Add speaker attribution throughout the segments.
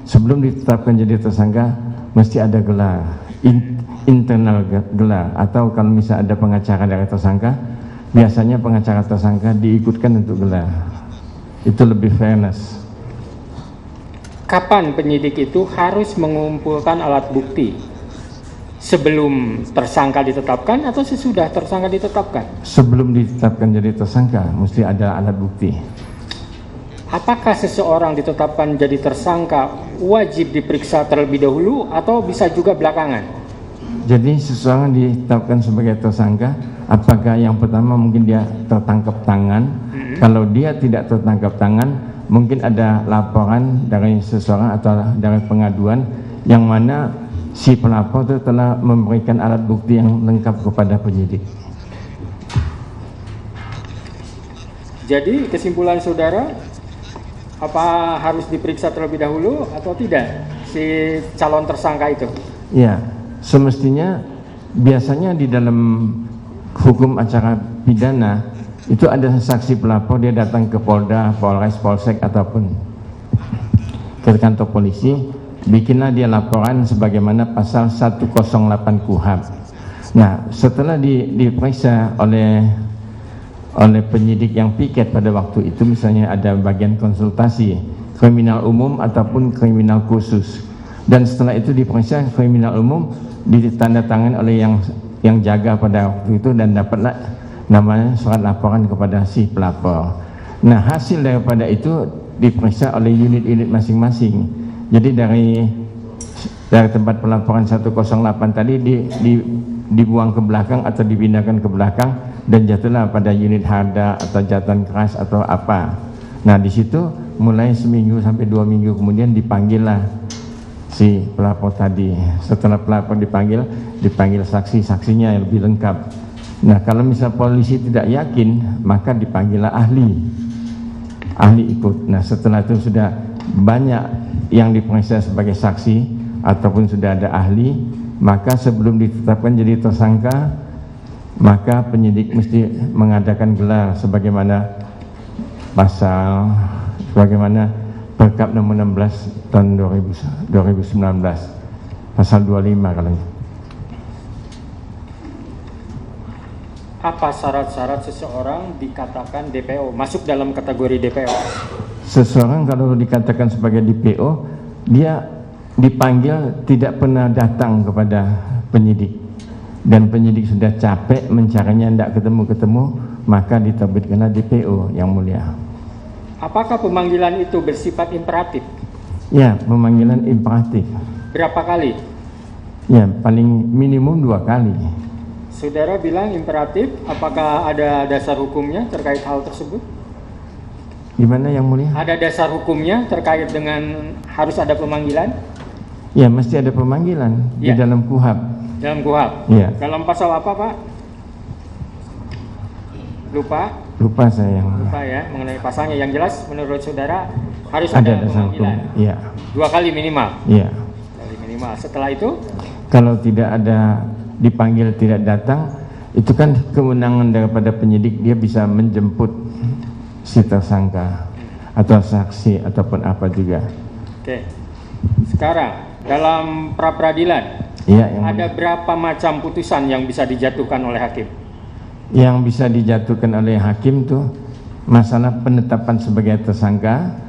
Speaker 1: sebelum ditetapkan jadi tersangka mesti ada gelar, internal gelar, atau kalau misalnya ada pengacara dari tersangka, biasanya pengacara tersangka diikutkan untuk gelar. Itu lebih fairness.
Speaker 2: Kapan penyidik itu harus mengumpulkan alat bukti? Sebelum tersangka ditetapkan atau sesudah tersangka ditetapkan?
Speaker 1: Sebelum ditetapkan jadi tersangka mesti ada alat bukti.
Speaker 2: Apakah seseorang ditetapkan jadi tersangka wajib diperiksa terlebih dahulu atau bisa juga belakangan?
Speaker 1: Jadi seseorang ditetapkan sebagai tersangka, apakah yang pertama mungkin dia tertangkap tangan? Kalau dia tidak tertangkap tangan, mungkin ada laporan dari seseorang atau dari pengaduan yang mana si pelapor itu telah memberikan alat bukti yang lengkap kepada penyidik.
Speaker 2: Jadi kesimpulan saudara, apa harus diperiksa terlebih dahulu atau tidak si calon tersangka itu?
Speaker 1: Ya, semestinya biasanya di dalam hukum acara pidana itu ada saksi pelapor, dia datang ke Polda, Polres, Polsek ataupun ke kantor polisi, bikinlah dia laporan sebagaimana pasal 108 KUHP. Nah, setelah diperiksa oleh penyidik yang piket pada waktu itu, misalnya ada bagian konsultasi kriminal umum ataupun kriminal khusus, dan setelah itu diperiksa kriminal umum, ditandatangan oleh yang jaga pada waktu itu, dan dapatlah namanya surat laporan kepada si pelapor. Nah, hasil daripada itu diperiksa oleh unit-unit masing-masing. Jadi dari tempat pelaporan 108 tadi dibuang ke belakang atau dipindahkan ke belakang dan jatuhlah pada unit harda atau jatuhan keras atau apa. Nah, di situ mulai seminggu sampai 2 minggu kemudian dipanggillah si pelapor tadi. Setelah pelapor dipanggil saksi-saksinya yang lebih lengkap. Nah, kalau misal polisi tidak yakin, maka dipanggillah ahli ikut. Nah, setelah itu sudah banyak yang diperiksa sebagai saksi ataupun sudah ada ahli, maka sebelum ditetapkan jadi tersangka, maka penyidik mesti mengadakan gelar sebagaimana Perkap nomor 16 tahun 2019 pasal 25 kalau.
Speaker 2: Apa syarat-syarat seseorang dikatakan DPO, masuk dalam kategori DPO?
Speaker 1: Seseorang kalau dikatakan sebagai DPO, dia dipanggil tidak pernah datang kepada penyidik, dan penyidik sudah capek mencarinya, tidak ketemu-ketemu, maka diterbitkanlah DPO yang mulia.
Speaker 2: Apakah pemanggilan itu bersifat imperatif?
Speaker 1: Ya, pemanggilan imperatif.
Speaker 2: Berapa kali?
Speaker 1: Ya, paling minimum 2 kali.
Speaker 2: Saudara bilang imperatif, apakah ada dasar hukumnya terkait hal tersebut?
Speaker 1: Gimana yang mulia?
Speaker 2: Ada dasar hukumnya terkait dengan harus ada pemanggilan?
Speaker 1: Ya, mesti ada pemanggilan di dalam KUHP.
Speaker 2: Dalam KUHP?
Speaker 1: Ya.
Speaker 2: Dalam pasal apa, Pak?
Speaker 1: Lupa saya yang.
Speaker 2: Lupa ya, mengenai pasalnya. Yang jelas menurut saudara harus
Speaker 1: ada
Speaker 2: ada
Speaker 1: dasar
Speaker 2: pemanggilan.
Speaker 1: hukum. Iya.
Speaker 2: 2 kali minimal.
Speaker 1: Iya.
Speaker 2: 2 kali minimal. Setelah itu?
Speaker 1: Kalau tidak ada dipanggil tidak datang, itu kan kewenangan daripada penyidik, dia bisa menjemput si tersangka atau saksi ataupun apa juga.
Speaker 2: Oke. Sekarang dalam pra peradilan ada berapa macam putusan yang bisa dijatuhkan oleh hakim?
Speaker 1: Yang bisa dijatuhkan oleh hakim tuh masalah penetapan sebagai tersangka,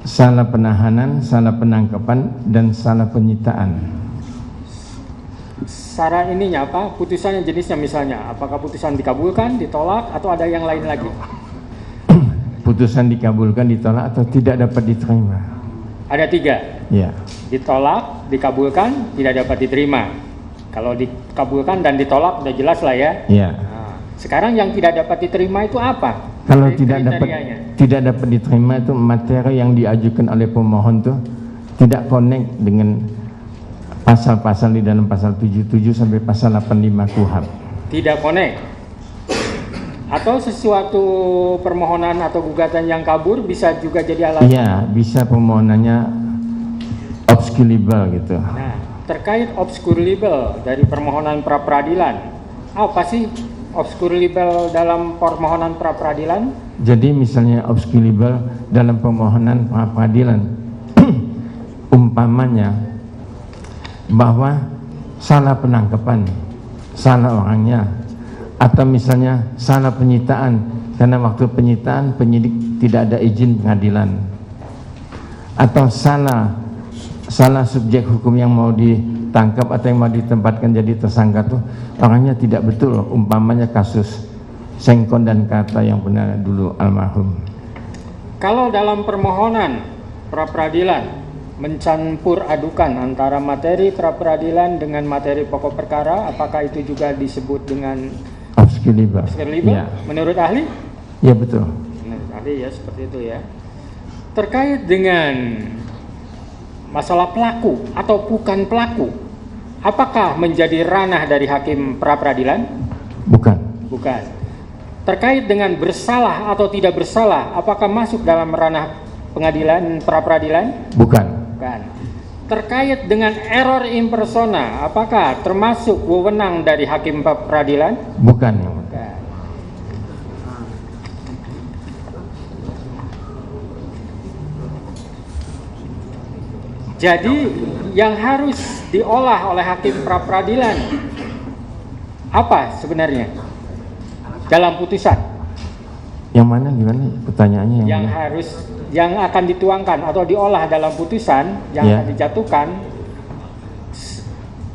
Speaker 1: salah penahanan, salah penangkapan, dan salah penyitaan.
Speaker 2: Cara ininya apa? Putusannya jenisnya misalnya, apakah putusan dikabulkan, ditolak, atau ada yang lain lagi?
Speaker 1: Putusan dikabulkan, ditolak, atau tidak dapat diterima.
Speaker 2: Ada 3.
Speaker 1: Ya.
Speaker 2: Ditolak, dikabulkan, tidak dapat diterima. Kalau dikabulkan dan ditolak udah jelas lah ya.
Speaker 1: Ya.
Speaker 2: Nah, sekarang yang tidak dapat diterima itu apa?
Speaker 1: Kalau tidak dapat diterima itu materi yang diajukan oleh pemohon tuh tidak connect dengan pasal-pasal di dalam pasal 77 sampai pasal 85 KUHP.
Speaker 2: Tidak connect. Atau sesuatu permohonan atau gugatan yang kabur bisa juga jadi alasan?
Speaker 1: Iya, bisa permohonannya obscurable gitu.
Speaker 2: Nah, terkait obscurable dari permohonan pra peradilan, apa sih obscurable dalam permohonan pra peradilan?
Speaker 1: Jadi misalnya obscurable dalam permohonan pra peradilan, umpamanya bahwa salah penangkapan, salah orangnya, atau misalnya salah penyitaan karena waktu penyitaan penyidik tidak ada izin pengadilan, atau salah subjek hukum yang mau ditangkap atau yang mau ditempatkan jadi tersangka tuh orangnya tidak betul, umpamanya kasus Sengkon dan Kata yang pernah dulu almarhum.
Speaker 2: Kalau dalam permohonan pra-peradilan mencampur adukan antara materi pra-peradilan dengan materi pokok perkara, apakah itu juga disebut dengan
Speaker 1: obscure libel?
Speaker 2: Ya. Menurut ahli?
Speaker 1: Ya betul.
Speaker 2: Menurut ahli ya seperti itu ya. Terkait dengan masalah pelaku atau bukan pelaku, apakah menjadi ranah dari hakim pra-peradilan?
Speaker 1: Bukan.
Speaker 2: Bukan. Terkait dengan bersalah atau tidak bersalah, apakah masuk dalam ranah pengadilan pra-peradilan? Bukan. Terkait dengan error in persona, apakah termasuk wewenang dari hakim peradilan?
Speaker 1: Bukan.
Speaker 2: Bukan. Jadi yang harus diolah oleh hakim pra-peradilan apa sebenarnya dalam putusan?
Speaker 1: Yang mana gimana pertanyaannya?
Speaker 2: Yang akan dituangkan atau diolah dalam putusan yang akan dijatuhkan,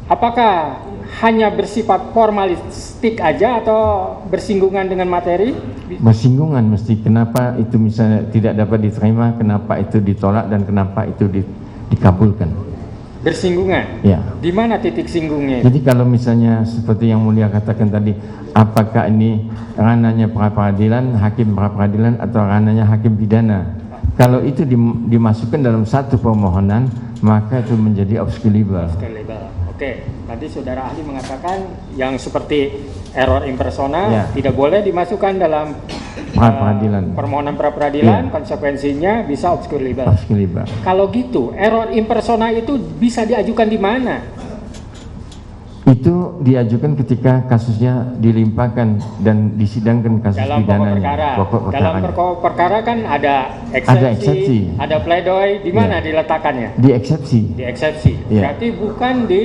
Speaker 2: apakah hanya bersifat formalistik aja atau bersinggungan dengan materi?
Speaker 1: Bersinggungan mesti. Kenapa itu misalnya tidak dapat diterima, kenapa itu ditolak, dan kenapa itu dikabulkan?
Speaker 2: Bersinggungan?
Speaker 1: Ya.
Speaker 2: Di mana titik singgungnya?
Speaker 1: Jadi kalau misalnya seperti yang mulia katakan tadi, apakah ini ranahnya pra-peradilan, hakim pra-peradilan, atau ranahnya hakim pidana? Kalau itu dimasukkan dalam satu permohonan, maka itu menjadi obscure libel.
Speaker 2: Oke, tadi saudara ahli mengatakan yang seperti error in persona tidak boleh dimasukkan dalam permohonan pra-peradilan, konsekuensinya bisa obscure libel. Kalau gitu, error in persona itu bisa diajukan di mana?
Speaker 1: Itu diajukan ketika kasusnya dilimpahkan dan disidangkan kasus pidananya.
Speaker 2: Dalam pokok perkara kan ada eksepsi, ada pledoi, di mana diletakkannya?
Speaker 1: Di eksepsi.
Speaker 2: Di eksepsi. Berarti bukan di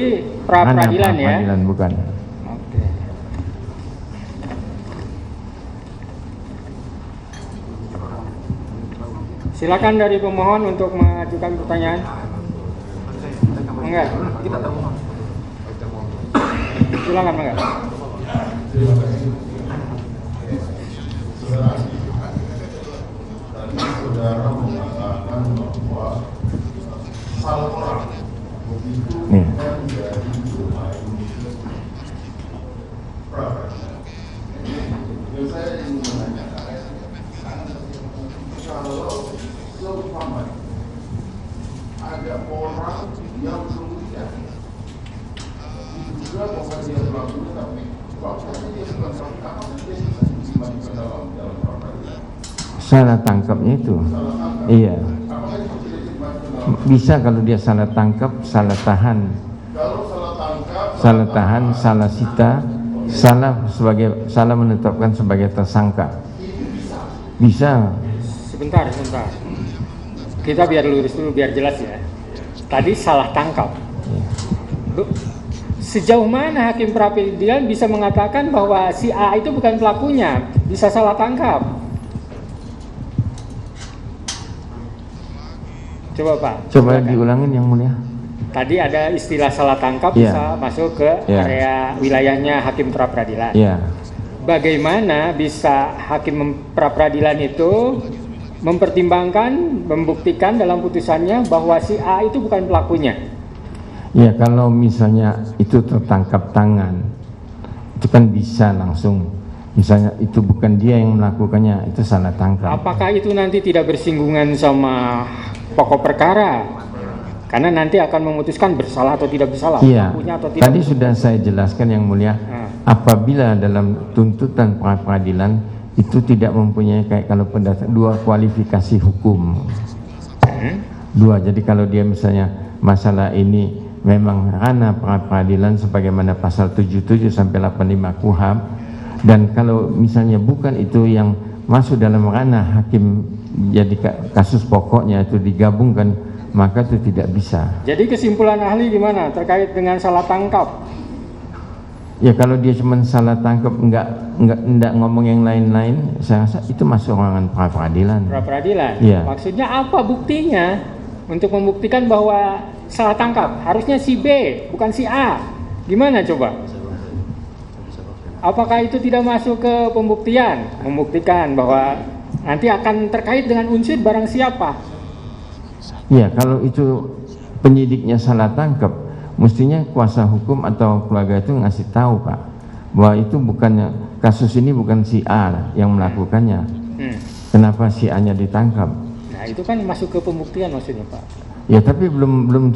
Speaker 2: pra-peradilan ya?
Speaker 1: Bukan.
Speaker 2: Oke. Silakan dari pemohon untuk mengajukan pertanyaan. Enggak. Silakan enggak.
Speaker 3: Saudara mengatakan bahwa salah orang begitu menjadi domain pra-peradilan. Yang saya ingin menanyakan, kalau seumpamanya ada orang yang kemudian juga bahwa dia pelakunya, tapi bahwasanya dia bukan pelaku, apakah dia bisa dimasukkan dalam pra-peradilan?
Speaker 1: Salah tangkapnya itu, iya. Bisa kalau dia salah tangkap, salah tahan, salah sita, salah menetapkan sebagai tersangka. Bisa.
Speaker 2: Sebentar. Kita biar lurus dulu, biar jelas ya. Tadi salah tangkap. Sejauh mana hakim pra-peradilan bisa mengatakan bahwa si A itu bukan pelakunya, bisa salah tangkap? Coba Pak.
Speaker 1: Coba diulangin yang mulia.
Speaker 2: Tadi ada istilah salah tangkap bisa masuk ke area wilayahnya hakim pra-peradilan. Bagaimana bisa hakim pra-peradilan itu mempertimbangkan, membuktikan dalam putusannya bahwa si A itu bukan pelakunya?
Speaker 1: Ya, kalau misalnya itu tertangkap tangan, itu kan bisa langsung. Misalnya itu bukan dia yang melakukannya, itu salah tangkap.
Speaker 2: Apakah itu nanti tidak bersinggungan sama pokok perkara? Karena nanti akan memutuskan bersalah atau tidak bersalah.
Speaker 1: Iya. Tadi sudah saya jelaskan yang mulia. Apabila dalam tuntutan pra-peradilan itu tidak mempunyai kayak kalau dua kualifikasi hukum. Dua. Jadi kalau dia misalnya masalah ini memang ranah pra-peradilan sebagaimana pasal 77 sampai 85 KUHP, dan kalau misalnya bukan itu yang masuk dalam ranah hakim, jadi kasus pokoknya itu digabungkan maka itu tidak bisa.
Speaker 2: Jadi kesimpulan ahli gimana terkait dengan salah tangkap?
Speaker 1: Ya kalau dia cuma salah tangkap, enggak ngomong yang lain-lain, saya rasa itu masuk ruangan pra-peradilan.
Speaker 2: Pra-peradilan?
Speaker 1: Ya.
Speaker 2: Maksudnya apa buktinya untuk membuktikan bahwa salah tangkap? Harusnya si B, bukan si A. Gimana coba? Apakah itu tidak masuk ke pembuktian? Membuktikan bahwa nanti akan terkait dengan unsur barang siapa?
Speaker 1: Ya, kalau itu penyidiknya salah tangkap, mestinya kuasa hukum atau keluarga itu ngasih tahu, Pak, bahwa itu bukannya, kasus ini bukan si A yang melakukannya. Kenapa si A-nya ditangkap?
Speaker 2: Nah, itu kan masuk ke pembuktian maksudnya, Pak.
Speaker 1: Ya, tapi belum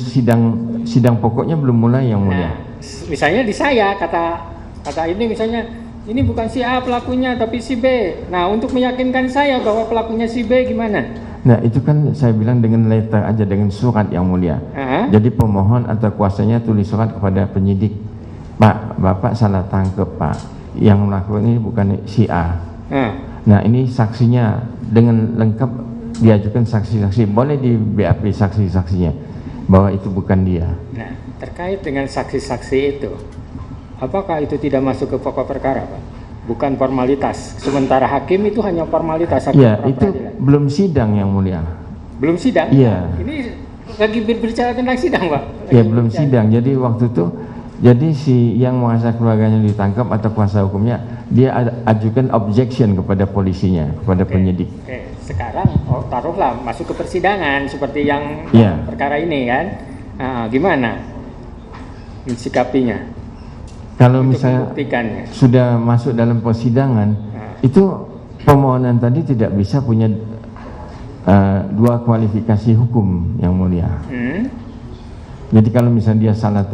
Speaker 1: sidang pokoknya belum mulai yang mulia.
Speaker 2: Nah, misalnya di saya kata ini misalnya ini bukan si A pelakunya tapi si B. Nah, untuk meyakinkan saya bahwa pelakunya si B gimana?
Speaker 1: Nah, itu kan saya bilang dengan letter aja, dengan surat yang mulia. Jadi pemohon atau kuasanya tulis surat kepada penyidik, Pak, Bapak salah tangkap, Pak, yang melakukan ini bukan si A. Nah, ini saksinya dengan lengkap diajukan saksi-saksi, boleh di BAP saksi-saksinya bahwa itu bukan dia. Nah,
Speaker 2: terkait dengan saksi-saksi itu, apakah itu tidak masuk ke pokok perkara, Pak? Bukan formalitas. Sementara hakim itu hanya formalitas.
Speaker 1: Iya, itu belum sidang yang mulia.
Speaker 2: Belum sidang?
Speaker 1: Iya.
Speaker 2: Ini lagi berbicara tentang sidang, Pak?
Speaker 1: Iya, belum sidang. Jadi waktu itu, jadi si yang merasa keluarganya ditangkap atau kuasa hukumnya, dia ajukan objection kepada polisinya, kepada penyidik.
Speaker 2: Sekarang taruhlah masuk ke persidangan seperti yang perkara ini kan. Nah, gimana mensikapinya?
Speaker 1: Kalau misalnya sudah masuk dalam persidangan, itu permohonan tadi tidak bisa punya dua kualifikasi hukum yang mulia. Jadi kalau misalnya dia salah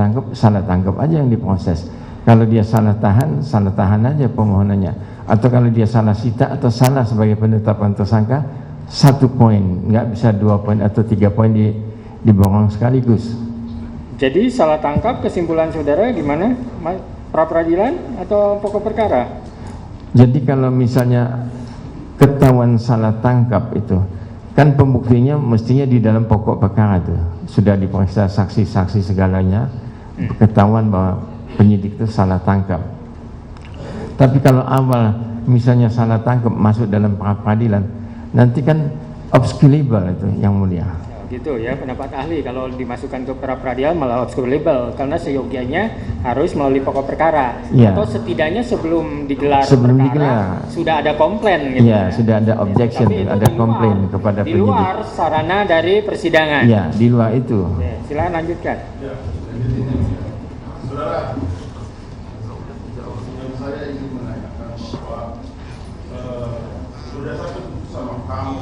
Speaker 1: tangkap aja yang diproses. Kalau dia salah tahan aja permohonannya. Atau kalau dia salah sita atau salah sebagai penetapan tersangka, 1 poin, nggak bisa 2 poin atau 3 poin diborong sekaligus. Jadi
Speaker 2: salah tangkap kesimpulan saudara gimana? Pra-peradilan atau pokok perkara?
Speaker 1: Jadi kalau misalnya ketahuan salah tangkap itu, kan pembuktinya mestinya di dalam pokok perkara itu. Sudah diperiksa saksi-saksi segalanya, ketahuan bahwa penyidik itu salah tangkap. Tapi kalau awal misalnya salah tangkap masuk dalam pra-peradilan, nanti kan obscurable itu yang mulia.
Speaker 2: Gitu ya pendapat ahli, kalau dimasukkan ke pra-peradilan malah obscurable karena seyogianya harus melalui pokok perkara atau setidaknya sebelum digelar sudah ada komplain gitu.
Speaker 1: Iya, sudah ada objection, ada komplain kepada penyidik.
Speaker 2: Di luar sarana dari persidangan.
Speaker 1: Iya, di luar itu.
Speaker 2: Oke, silakan lanjutkan.
Speaker 3: Ya, saudara, yang saya ingin menanyakan bahwa sudah satu sama kamu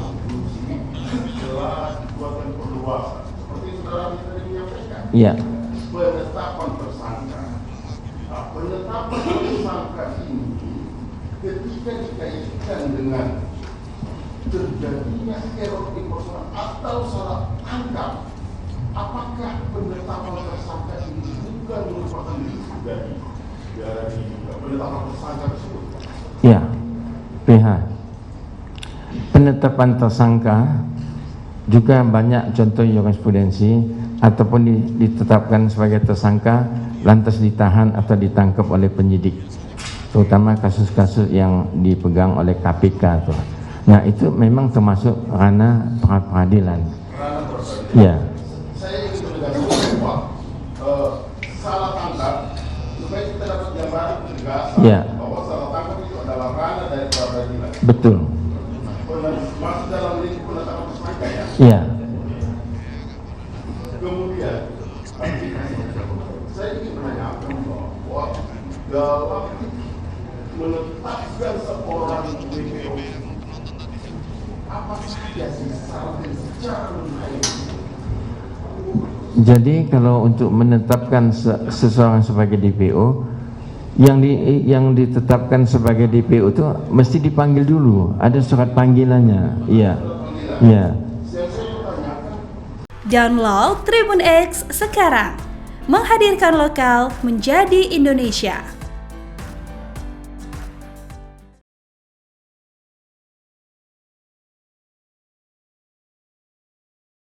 Speaker 3: setelah dibuatkan perluasan seperti saudara tadi menyampaikan.
Speaker 1: Iya.
Speaker 3: Penetapan tersangka. Nah, penetapan tersangka ini ketika dikaitkan dengan terjadinya error impersonal atau salah tangkap, apakah penetapan tersangka ini bukan merupakan dari penetapan tersangka tersebut?
Speaker 1: Ya, PH. Penetapan tersangka juga banyak contoh jurisprudensi ataupun ditetapkan sebagai tersangka lantas ditahan atau ditangkap oleh penyidik, terutama kasus-kasus yang dipegang oleh KPK tuh. Nah, itu memang termasuk ranah pra-peradilan. Ya.
Speaker 3: Saya ingin menegaskan bahwa salah tangkap supaya kita dapat gambaran tegas bahwa salah tangkap itu adalah ranah dari pra-peradilan.
Speaker 1: Betul.
Speaker 3: Masuk dalam lingkup penetapan tersangka ya.
Speaker 1: Iya.
Speaker 3: Kemudian saya ingin menanyakan bahwa dalam menetapkan seorang DPO apa saja sih syarat dan secara mengenai.
Speaker 1: Jadi kalau untuk menetapkan seseorang sebagai DPO, yang ditetapkan sebagai DPO itu mesti dipanggil dulu, ada surat panggilannya. Iya. Iya.
Speaker 4: Download Tribun X sekarang, menghadirkan lokal menjadi Indonesia.